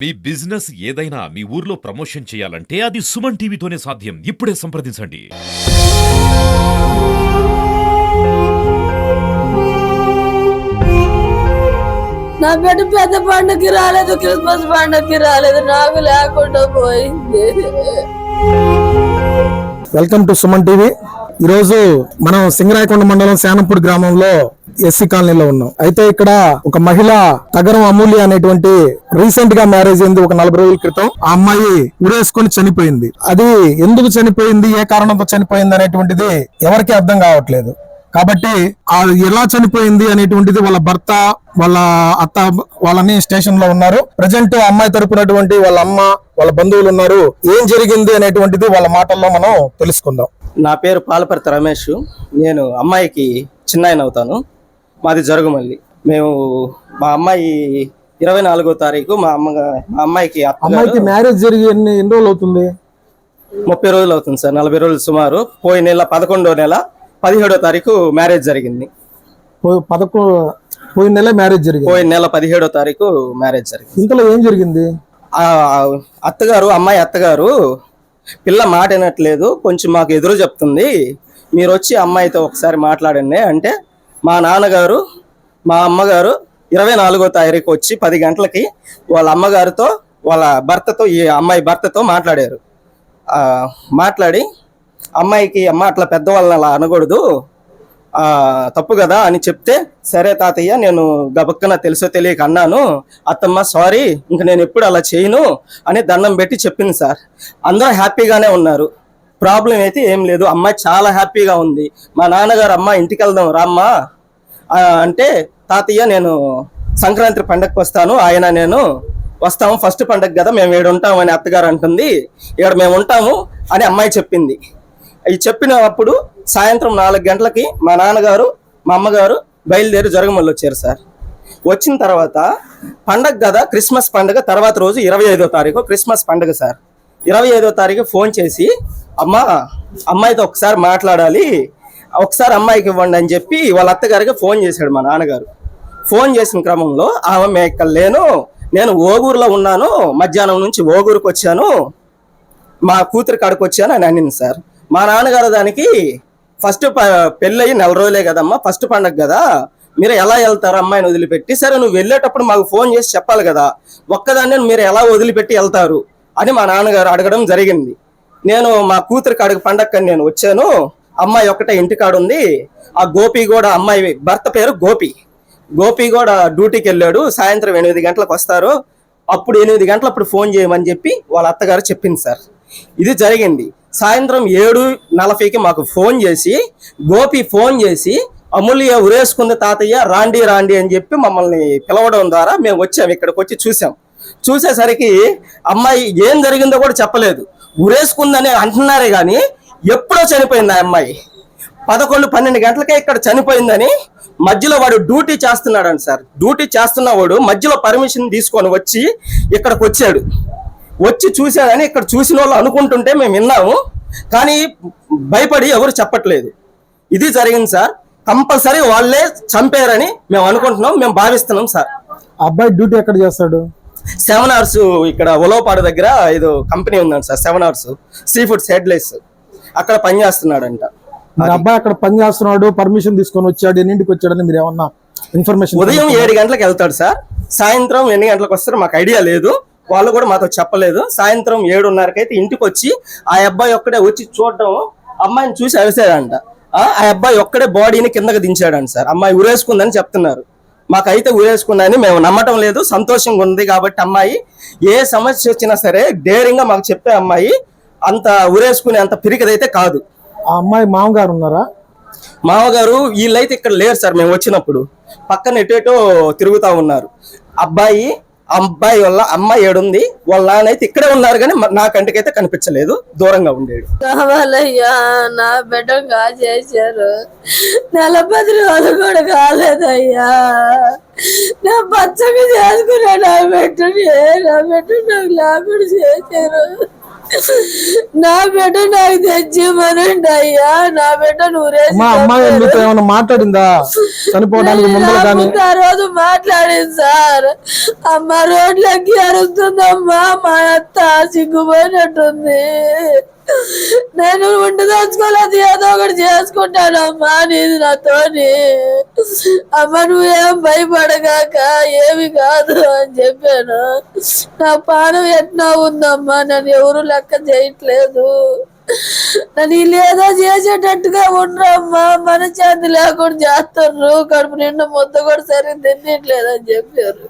మీ business ఏదైనా మీ ఊర్లో promotion చేయాలంటే అది సుమన్ టీవీతోనే సాధ్యం. ఇప్పుడే సంప్రదించండి. నా బిడ్డ పెద్ద పండుగకి రాలేదు, క్రిస్మస్ పండుగకి రాలేదు, నాకు లేకుండా పోయింది. Welcome to Suman TV. ఈరోజు మనం సింగరాయకొండ మండలం శానంపూడి గ్రామంలో ఎస్సీ కాలనీలో ఉన్నాం. అయితే ఇక్కడ ఒక మహిళ తగరం అమూల్య అనేటువంటి రీసెంట్ గా మ్యారేజ్ అయింది. ఒక 40 రోజుల క్రితం ఆ అమ్మాయి ఉరేసుకొని చనిపోయింది. అది ఎందుకు చనిపోయింది, ఏ కారణంతో చనిపోయింది అనేటువంటిది ఎవరికి అర్థం కావట్లేదు. కాబట్టి ఎలా చనిపోయింది అనేటువంటిది వాళ్ళ భర్త, వాళ్ళ అత్త వాళ్ళని స్టేషన్ లో ఉన్నారు. ప్రజెంట్ అమ్మాయి తరపునటువంటి వాళ్ళ అమ్మ, వాళ్ళ బంధువులు ఉన్నారు. ఏం జరిగింది అనేటువంటిది వాళ్ళ మాటల్లో మనం తెలుసుకుందాం. నా పేరు పాలపర్తి రమేష్. నేను అమ్మాయికి చిన్నాయన అవుతాను. మాది జరుగుమల్లి. మేము మా అమ్మాయి 24వ తారీఖు మా అమ్మాయికి మ్యారేజ్ జరిగి ఎన్ని రోజులు అవుతుంది? 30 రోజులు అవుతుంది సార్. 40 రోజులు సుమారు. పోయిన నెల 11వ నెల 17వ తారీఖు మ్యారేజ్ జరిగింది. పోయిన నెల మ్యారేజ్ జరిగింది. పోయిన నెల 17వ తారీఖు మ్యారేజ్ జరిగింది. ఇంతలో ఏం జరిగింది? అమ్మాయి అత్తగారు పిల్ల మాట వినట్లేదు, కొంచెం మాకు ఎదురు చెప్తుంది, మీరు వచ్చి అమ్మాయితో ఒకసారి మాట్లాడండి అంటే మా నాన్నగారు మా అమ్మగారు 24వ తారీఖు వచ్చి 10 గంటలకి వాళ్ళ అమ్మగారితో వాళ్ళ భర్తతో ఈ అమ్మాయి భర్తతో మాట్లాడారు. మాట్లాడి అమ్మాయికి అమ్మ అట్లా పెద్దవాళ్ళని అలా అనకూడదు, తప్పు కదా అని చెప్తే, సరే తాతయ్య నేను గబక్కన తెలుసో తెలియక అన్నాను, అత్తమ్మ సారీ, ఇంక నేను ఎప్పుడు అలా చేయను అని దండం పెట్టి చెప్పింది సార్. అందరూ హ్యాపీగానే ఉన్నారు, ప్రాబ్లం అయితే ఏం లేదు. అమ్మాయి చాలా హ్యాపీగా ఉంది. మా నాన్నగారు అమ్మ ఇంటికి వెళ్దాం రామ్మా అంటే, తాతయ్య నేను సంక్రాంతి పండగకి వస్తాను, ఆయన నేను వస్తాము, ఫస్ట్ పండగ కదా మేము ఏడు ఉంటాము అని అత్తగారు అంటుంది. ఇక్కడ మేము ఉంటాము అని అమ్మాయి చెప్పింది. ఇది చెప్పినప్పుడు సాయంత్రం 4 గంటలకి మా నాన్నగారు మా అమ్మగారు బయలుదేరి జరుగుమల్లి వచ్చారు సార్. వచ్చిన తర్వాత పండగ కదా, క్రిస్మస్ పండుగ తర్వాత రోజు 25వ తారీఖు క్రిస్మస్ పండుగ సార్. 25వ తారీఖు ఫోన్ చేసి అమ్మాయితో ఒకసారి మాట్లాడాలి, ఒకసారి అమ్మాయికి ఇవ్వండి అని చెప్పి వాళ్ళ అత్తగారికి ఫోన్ చేశాడు మా నాన్నగారు. ఫోన్ చేసిన క్రమంలో ఆమె ఇక్కడ లేను, నేను ఓగూరులో ఉన్నాను, మధ్యాహ్నం నుంచి ఓగూరుకు వచ్చాను, మా కూతురి కాడికి వచ్చాను అని అనింది సార్. మా నాన్నగారు దానికి ఫస్ట్ పెళ్ళయి 4 రోజులే కదమ్మా, ఫస్ట్ పండగ కదా, మీరు ఎలా వెళ్తారు అమ్మాయిని వదిలిపెట్టి, సరే నువ్వు వెళ్ళేటప్పుడు మాకు ఫోన్ చేసి చెప్పాలి కదా, ఒక్కదాన్ని మీరు ఎలా వదిలిపెట్టి వెళ్తారు అని మా నాన్నగారు అడగడం జరిగింది. నేను మా కూతురి కాడికి పండగని నేను వచ్చాను, అమ్మాయి ఒక్కటే ఇంటికాడు ఉంది, ఆ గోపి కూడా అమ్మాయి భర్త పేరు గోపి కూడా డ్యూటీకి వెళ్ళాడు, సాయంత్రం 8 గంటలకు వస్తారు, అప్పుడు 8 గంటలప్పుడు ఫోన్ చేయమని చెప్పి వాళ్ళ అత్తగారు చెప్పింది సార్. ఇది జరిగింది. సాయంత్రం 7:40కి మాకు ఫోన్ చేసి గోపి ఫోన్ చేసి అమూల్య ఉరేసుకుంది తాతయ్య రాండి అని చెప్పి మమ్మల్ని పిలవడం ద్వారా మేము వచ్చాము. ఇక్కడికి వచ్చి చూసేసరికి అమ్మాయి ఏం జరిగిందో కూడా చెప్పలేదు, ఉరేసుకుందని అంటున్నారే కానీ ఎప్పుడో చనిపోయింది ఆ అమ్మాయి. 11-12 గంటలకే ఇక్కడ చనిపోయిందని మధ్యలో వాడు డ్యూటీ చేస్తున్నాడు సార్. డ్యూటీ చేస్తున్నవాడు మధ్యలో పర్మిషన్ తీసుకొని వచ్చి ఇక్కడికి వచ్చాడు. వచ్చి చూశాడని ఇక్కడ చూసిన వాళ్ళు అనుకుంటుంటే మేము విన్నాము, కానీ భయపడి ఎవరు చెప్పట్లేదు. ఇది జరిగింది సార్. కంపల్సరీ వాళ్ళే చంపారని మేము అనుకుంటున్నాం, మేము భావిస్తున్నాం సార్. అబ్బాయి డ్యూటీ ఎక్కడ చేస్తాడు? 7 hours ఇక్కడ ఉలవపాడు దగ్గర ఏదో కంపెనీ ఉందండి sir, 7 hours sea foods headless, అక్కడ పని చేస్తున్నాడంట. అబ్బాయి అక్కడ పని చేస్తున్నాడు, పర్మిషన్ తీసుకొని వచ్చాడు, ఎన్నింటికి వచ్చాడని మీరు ఏమన్నా ఇన్ఫర్మేషన్? ఉదయం 7 గంటలకు వెళ్తాడు సార్, సాయంత్రం ఎన్ని గంటలకు వస్తారో మాకు ఐడియా లేదు, వాళ్ళు కూడా మాతో చెప్పలేదు. సాయంత్రం 7:30కి అయితే ఇంటికి వచ్చి ఆ అబ్బాయి ఒక్కడే వచ్చి చూడడం, అమ్మాయిని చూసి అరిసాడంట. ఆ అబ్బాయి ఒక్కడే బాడీని కిందకి దించాడంట సార్. అమ్మాయి ఉరేసుకుందని చెప్తున్నారు, మాకైతే ఉరేసుకుందని మేము నమ్మటం లేదు. సంతోషంగా ఉంది కాబట్టి అమ్మాయి ఏ సమస్య వచ్చినా సరే డేరింగ్ గా మాకు చెప్పే అమ్మాయి, అంత ఉరేసుకునే అంత పిరికిదైతే కాదు. ఆ అమ్మాయి మామగారు ఉన్నారా? మామగారు వీళ్ళైతే ఇక్కడ లేరు సార్. మేము వచ్చినప్పుడు పక్కన ఎటేటో తిరుగుతా ఉన్నారు. అబ్బాయి వాళ్ళ అమ్మాయి ఏడుంది, వాళ్ళ నాన్నైతే ఇక్కడే ఉన్నారు, కానీ నా కంటికైతే కనిపించలేదు, దూరంగా ఉండేడు. కావాలయ్యా, నా బిడ్డ చేశారు, 40 రోజులు కూడా కాలేదయ్యా, నా పచ్చగా చేసుకున్నా, నా బిడ్డ నాకు లేకుండా చేశారు. నా బిడ్డ నాకు తెచ్చిమనండి అయ్యా. నా బిడ్డ నూరేసి మా అమ్మాయి మీతో ఏమైనా మాట్లాడిందా చనిపోవడానికి ముందర కానీ? ఆ రోజు మాట్లాడింది సార్. అమ్మ రోడ్లకి అరుస్తుందమ్మా, మా అత్త సిగ్గుపోయినట్టుంది, నేను ఉండి తెచ్చుకోలేదు, ఏదో ఒకటి చేసుకుంటానమ్మా నీది నాతోని, అమ్మ నువ్వేం భయపడగాక ఏమి కాదు అని చెప్పాను. నా పానం ఎట్లా ఉందమ్మా, నన్ను ఎవరు లెక్క చేయట్లేదు, నన్ను వీళ్ళేదో చేసేటట్టుగా ఉండరమ్మా, మనశ్శాంతి లేకుండా చేస్తున్నారు, కడుపు నిండా ముద్ద కూడా సరిగ్గా తినట్లేదు అని చెప్పారు.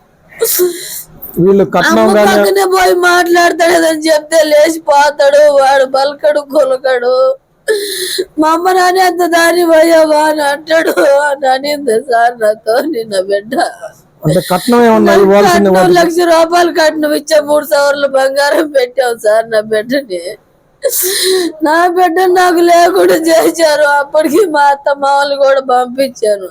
వీళ్ళు కట్నం అమ్మ పక్కనే పోయి మాట్లాడతాడని చెప్తే లేచిపోతాడు, వాడు బలకడు కొలకడు, మా అమ్మ నాని అంత దారి పోయావా అని అంటాడు అని అనింది సార్ నాతో. నిన్న బిడ్డ అంటే కట్నం ఏమన్నా ఇవ్వాల్సింది? 2 లక్షల రూపాయలు కట్నం ఇచ్చా, 3 సవర్లు బంగారం పెట్టావు సార్ నా బిడ్డని. నా బిడ్డ నాకు లేకుండా చేశారు. అప్పటికి మా అత్త మామూలు కూడా పంపించాను.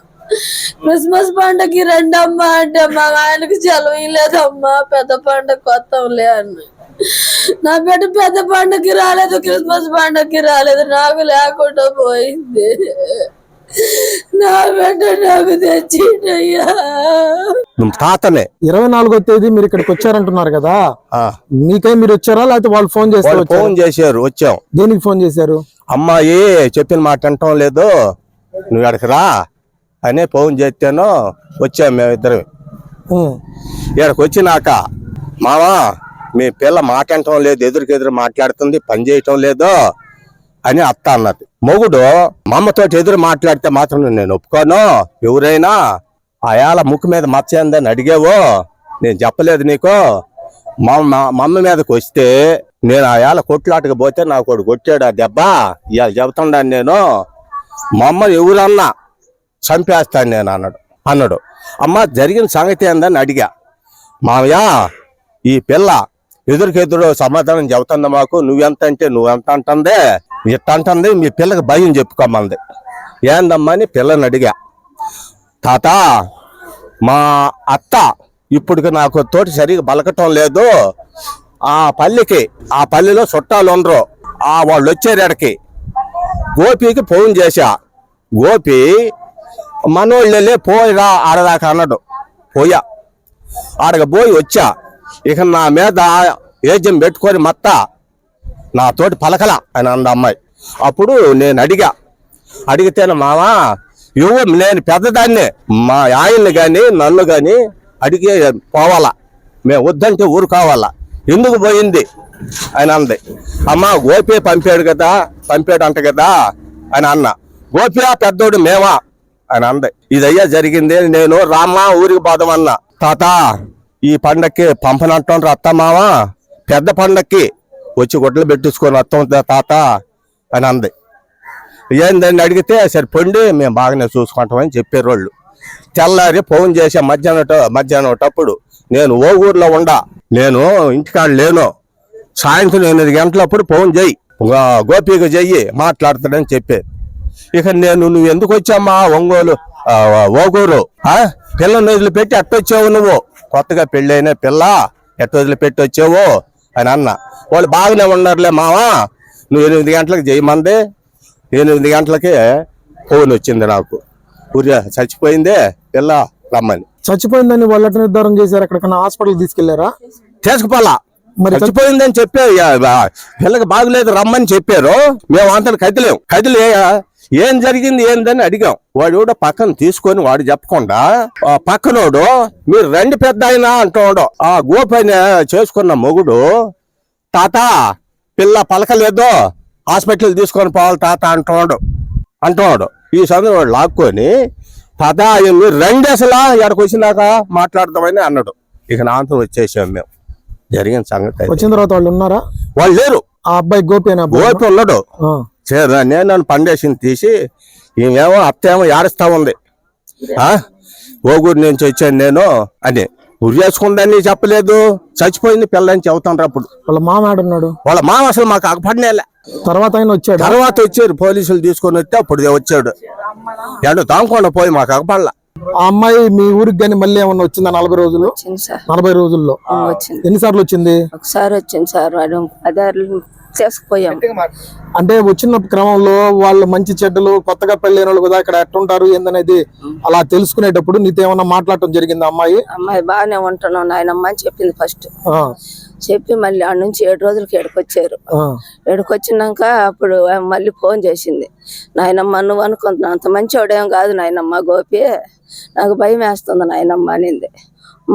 క్రిస్మస్ పండగకి రండమ్మా అంటే మా ఆయనకి సెలవు లేదమ్మా, పెద్ద పండగ కొత్తంలే అని. నా బిడ్డ పెద్ద పండగకి రాలేదు, క్రిస్మస్ పండగకి రాలేదు, నాకు లేకుండా పోయింది. నా బిడ్డ నాకు తెచ్చిండయ్యా. తాతనే 24వ తేదీ మీరు ఇక్కడికి వచ్చారంటున్నారు కదా, మీకై మీరు వచ్చారా లేకపోతే వాళ్ళు ఫోన్ చేస్తారు? ఫోన్ చేశారు, వచ్చాం. దేనికి ఫోన్ చేశారు? అమ్మాయి చెప్పిన మాట అంటాం లేదు, నువ్వు ఎక్కడికి రా అని ఫోన్ చేస్తాను. వచ్చాం మేమిద్దరం. ఇక్కడికి వచ్చినాక మావా మీ పిల్ల మాట అంటాం లేదు, ఎదురుకెదురు మాట్లాడుతుంది, పని చేయటం లేదు అని అత్త అన్నది. మొగుడు మా అమ్మతో ఎదురు మాట్లాడితే మాత్రం నేను ఒప్పుకోను, ఎవరైనా ఆయాల ముక్కు మీద మచ్చ ఏందని అడిగావో నేను చెప్పలేదు నీకు, మా అమ్మ మీదకి వస్తే నేను ఆయాల కొట్లాటకు పోతే నాకు ఒకడు కొట్టాడు, ఆ దెబ్బ ఇవాళ చెబుతున్నాను నేను, మా అమ్మ ఎవరన్నా చంపేస్తాను నేను అన్నాడు. అమ్మ జరిగిన సంగతి ఏందని అడిగా. మావయ్య ఈ పిల్ల ఎదురుకెదురు సమాధానం చెబుతుంది మాకు, నువ్వెంత అంటే నువ్వెంత అంటుందే, ఇట్ట అంటుంది, మీ పిల్లకి భయం చెప్పుకోమంది. ఏందమ్మా అని పిల్లని అడిగా. తాత మా అత్త ఇప్పుడు నాకు తోటి సరిగా బలకటం లేదు, ఆ పల్లెలో చుట్టాలు ఉండరు, వాళ్ళు వచ్చేరేడికి గోపికి ఫోన్ చేశా. గోపి మనోళ్ళే పోయిరా ఆడదాకా అన్నాడు. పోయా, ఆడక పోయి వచ్చా. ఇక నా మీద ఏజం పెట్టుకొని మత్త నాతోటి పలకల అని అంద అమ్మాయి. అప్పుడు నేను అడిగితేనే మావా నేను పెద్దదాన్నే, మా ఆయన్ని కానీ నన్ను కానీ అడిగి పోవాలా, మేము వద్దంటే ఊరు కావాలా, ఎందుకు పోయింది అని అంది. అమ్మ గోపి పంపాడు అంట కదా అని అన్న. గోపి పెద్దోడు మేమా అని అంది. ఇదయ్యా జరిగింది, నేను రామ్మా ఊరికి పోదామన్నా. తాత ఈ పండక్కి పంపనంటుండ్రు అత్త మామ, పెద్ద పండక్కి వచ్చి గుడ్డలు పెట్టించుకొని వస్తాం తాత అని అంది. ఏందని అడిగితే సరిపోండి మేము బాగానే చూసుకుంటామని చెప్పారు వాళ్ళు. తెల్లారి ఫోన్ చేసే మధ్యాహ్నం నేను ఓ ఊర్లో నేను ఇంటికాడ లేను, సాయంత్రం 8 గంటలప్పుడు ఫోన్ చెయ్యి, గోపికి చెయ్యి మాట్లాడతాడని చెప్పారు. ఇక నువ్వు ఎందుకు వచ్చామ్మా ఓగూరు, పిల్లని వదిలిపెట్టి ఎట్టొచ్చావు, నువ్వు కొత్తగా పెళ్ళైన పిల్ల ఎట్ట వదిలిపెట్టి వచ్చావు అని అన్న. వాళ్ళు బాగానే ఉన్నారులే మావా, నువ్వు 8 గంటలకు చేయమంది. 8 గంటలకే ఫోన్ వచ్చింది నాకు, చచ్చిపోయిందే పిల్ల రమ్మని. చచ్చిపోయిందని వాళ్ళు నిర్ధారణ చేశారు, ఎక్కడికన్నా హాస్పిటల్ తీసుకెళ్లారా? తీసుకుపోలా, మరి చచ్చిపోయిందని చెప్పే పిల్లకి బాగులేదు రమ్మని చెప్పారు. మేము అంతా కదిలే ఏం జరిగింది ఏందని అడిగాం. వాడు కూడా పక్కన తీసుకొని వాడు చెప్పకుండా పక్కనోడు మీరు రండి పెద్ద అయినా అంటున్నాడు. ఆ గోపైన చేసుకున్న మొగుడు తాత పిల్ల పలకలేదు, హాస్పిటల్ తీసుకొని పోవాలి తాత అంటున్నాడు. ఈ సందర్భంలో లాక్కొని తాత మీరు రండి అసలు ఎక్కడికి వచ్చినాక మాట్లాడదామని అన్నాడు. ఇక నాతో వచ్చేసాం మేము. జరిగిన సంగతి వచ్చిన తర్వాత వాళ్ళు ఉన్నారా? వాళ్ళు లేరు. ఆ అబ్బాయి గోపి ఉన్నాడు. నేను నన్ను పండేసింది తీసి ఈమెమో అత్త ఏమో ఏడుస్తా ఉంది, ఓగూరు నుంచి వచ్చాను నేను అని. ఉరి చేసుకుందని చెప్పలేదు, చచ్చిపోయింది పిల్లని చెబుతాను. అప్పుడు వాళ్ళ మామ ఆడున్నాడు. వాళ్ళ మామ అసలు మాకు అగపడినేలే. తర్వాత వచ్చారు పోలీసులు తీసుకొని వస్తే అప్పుడు వచ్చాడు. తాంకుండా పోయి మాకు అగపడలా. ఆ అమ్మాయి మీ ఊరికి కానీ మళ్ళీ ఏమన్నా వచ్చిందా? 40 రోజులు 40 రోజుల్లో ఎన్నిసార్లు వచ్చింది? ఒకసారి వచ్చింది సార్. వాడు తీసుకుపోయాం. అంటే వచ్చిన క్రమంలో వాళ్ళు మంచి చెడ్డలు కొత్తగా పెళ్ళైన వాళ్ళు కదా ఇక్కడ ఎట్టుంటారు ఏందనేది అలా తెలుసుకునేటప్పుడు నీతో ఏమన్నా మాట్లాడటం జరిగింది అమ్మాయి? అమ్మాయి బాగానే ఉంటున్నావు నాయనమ్మ అని చెప్పింది ఫస్ట్. చెప్పి మళ్ళీ ఆడ నుంచి 7 రోజులకి ఎడకొచ్చారు. ఎడకొచ్చినాక అప్పుడు మళ్ళీ ఫోన్ చేసింది. నాయనమ్మ నువ్వు అనుకుంటున్నావు అంత మంచివాడేం కాదు నాయనమ్మ గోపి, నాకు భయం వేస్తుంది నాయనమ్మ అనింది.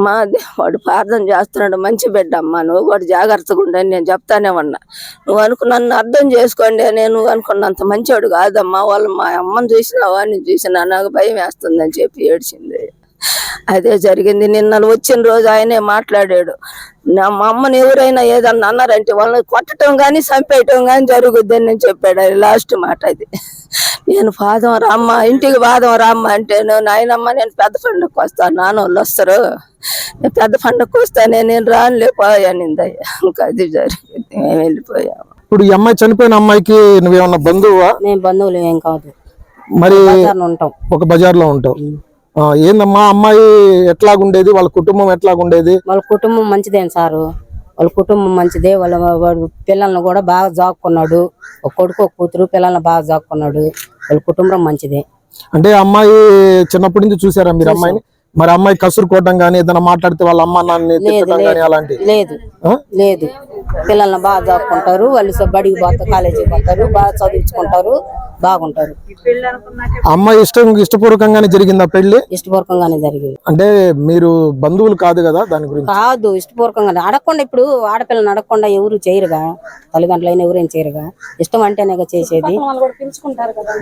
మా వాడు ప్రార్థన చేస్తున్నాడు, మంచి బిడ్డ అమ్మ, నువ్వు కూడా జాగ్రత్తగా ఉండని నేను చెప్తానే ఉన్నా. నువ్వు నన్ను అర్థం చేసుకోండి, నేను అనుకున్నంత మంచివాడు కాదమ్మా, వాళ్ళు మా అమ్మని చూసినా వాడిని చూసినా నాకు భయం వేస్తుందని చెప్పి ఏడ్చింది. అదే జరిగింది. నిన్న వచ్చిన రోజు ఆయనే మాట్లాడాడు. మా అమ్మని ఎవరైనా ఏదన్నా అన్నారంటే వాళ్ళని కొట్టడం కానీ చంపేయటం కానీ జరుగుద్దని నేను చెప్పాడు. అది లాస్ట్ మాట అది. నేను పాదం రామ్మ ఇంటికి పాదం రామ్మ అంటే నాయనమ్మ నేను పెద్ద పండుగకు వస్తాను, నాన్న వాళ్ళు వస్తారు, నేను పెద్ద పండుగకు వస్తానే, నేను రానులేపోయానిందయ్యా. ఇంకా అది జరిగింది, మేము వెళ్ళిపోయాము. ఇప్పుడు ఈ అమ్మాయి చనిపోయిన అమ్మాయికి నువ్వేమన్నా బంధువా? మేము బంధువులు ఏం కాదు, మరి ఉంటాం, ఒక బజార్లో ఉంటావు. ఏందమ్మా అమ్మాయి ఎట్లాగుండేది, వాళ్ళ కుటుంబం ఎట్లాగుండేది? వాళ్ళ కుటుంబం మంచిదేం సారు, వాళ్ళ కుటుంబం మంచిదే. వాడు పిల్లల్ని కూడా బాగా జాక్కున్నాడు, ఒక కొడుకు ఒక కూతురు పిల్లల్ని బాగా జాక్కున్నాడు. వాళ్ళ కుటుంబం మంచిదే. అంటే అమ్మాయి చిన్నప్పటి నుంచి చూసారా మీరు అమ్మాయిని? మరి అమ్మాయి కసురుకోవడం గానీ ఏదైనా మాట్లాడితే వాళ్ళ అమ్మ నాన్న తిట్టడం గానీ అలాంటి లేదు లేదు. పిల్లల్ని బాగా జాక్కుంటారు, వాళ్ళు బడికి పోతారు, కాలేజీకి పోతారు, బాగా చదివించుకుంటారు, బాగుంటారు. అమ్మాయి ఇష్టపూర్వకంగానే జరిగిందా పెళ్లి? ఇష్టపూర్వకంగానే జరిగింది. అంటే మీరు బంధువులు కాదు కదా దాని గురించి? కాదు, ఇష్టపూర్వకంగానే. అడగకుండా ఇప్పుడు ఆడపిల్లని అడగకుండా ఎవరు చేయరుగా, తల్లిదండ్రులైనా ఎవరేం చేయరుగా, ఇష్టం అంటేనే చేసేది.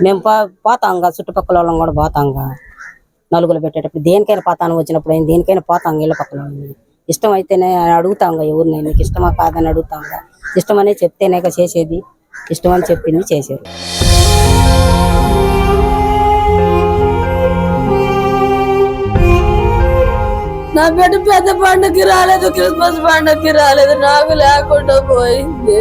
మేము పోతాంగా, చుట్టుపక్కల వాళ్ళం కూడా పోతాంగా, నలుగులు పెట్టేటప్పుడు దేనికైనా పోతాను, వచ్చినప్పుడు దేనికైనా పోతాం ఇళ్ళ పక్కన. ఇష్టం అయితేనే అడుగుతాంగా ఎవరినైనా, నీకు ఇష్టమా కాదని అడుగుతాంగా. ఇష్టమనే చెప్తేనే చేసేది, ఇష్టం అని చెప్పింది చేశారు. నా బిడ్డ పెద్ద పండుగకి రాలేదు, క్రిస్మస్ పండుగకి రాలేదు, నాకు లేకుండా పోయింది.